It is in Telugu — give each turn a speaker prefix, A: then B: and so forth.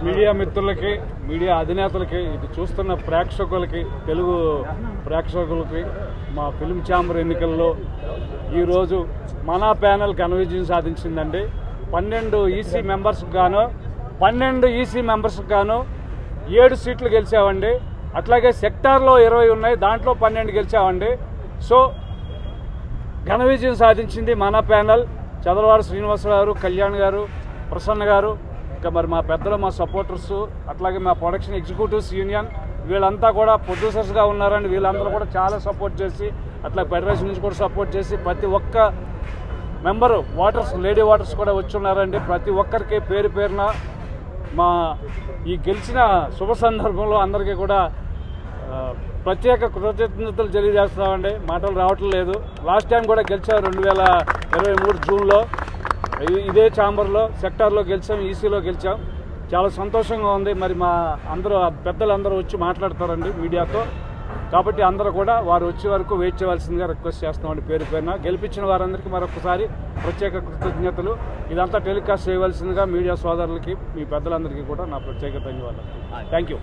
A: మీడియా మిత్రులకి, మీడియా అధినేతలకి, ఇది చూస్తున్న ప్రేక్షకులకి, తెలుగు ప్రేక్షకులకి మా ఫిల్మ్ ఛాంబర్ ఎన్నికల్లో ఈరోజు మన ప్యానెల్ ఘన విజయం సాధించిందండి. 12 ఈసీ మెంబర్స్కి గాను 7 సీట్లు గెలిచామండి. అట్లాగే సెక్టార్లో 20 ఉన్నాయి, దాంట్లో 12 గెలిచామండి. సో ఘన విజయం సాధించింది మన ప్యానెల్. చదలవాడ శ్రీనివాసరావు గారు, కళ్యాణ్ గారు, ప్రసన్న గారు, ఇంకా మరి మా పెద్దలు, మా సపోర్టర్స్, అట్లాగే మా ప్రొడక్షన్ ఎగ్జిక్యూటివ్స్ యూనియన్ వీళ్ళంతా కూడా ప్రొడ్యూసర్స్గా ఉన్నారండి. వీళ్ళందరూ కూడా చాలా సపోర్ట్ చేసి, అట్లా ఫెడరేషన్ నుంచి కూడా సపోర్ట్ చేసి, ప్రతి ఒక్క మెంబరు ఓటర్స్, లేడీ ఓటర్స్ కూడా వచ్చున్నారండి. ప్రతి ఒక్కరికి పేరు పేరున మా ఈ గెలిచిన శుభ సందర్భంలో అందరికీ కూడా ప్రత్యేక కృతజ్ఞతలు తెలియజేస్తున్నామండి. మాటలు రావటం లేదు. లాస్ట్ టైం కూడా గెలిచాం 2023 జూన్లో ఇదే ఛాంబర్లో, సెక్టార్లో గెలిచాం, ఈసీలో గెలిచాం. చాలా సంతోషంగా ఉంది. మరి మా పెద్దలందరూ వచ్చి మాట్లాడతారండి మీడియాతో. కాబట్టి అందరూ కూడా వారు వచ్చే వరకు వెయిట్ చేయవలసిందిగా రిక్వెస్ట్ చేస్తామండి. పేరు పేరున గెలిపించిన వారందరికీ మరొకసారి ప్రత్యేక కృతజ్ఞతలు. ఇదంతా టెలికాస్ట్ చేయవలసిందిగా మీడియా సోదరులకి, మీ పెద్దలందరికీ కూడా నా ప్రత్యేక ధన్యవాదాలు. Thank you.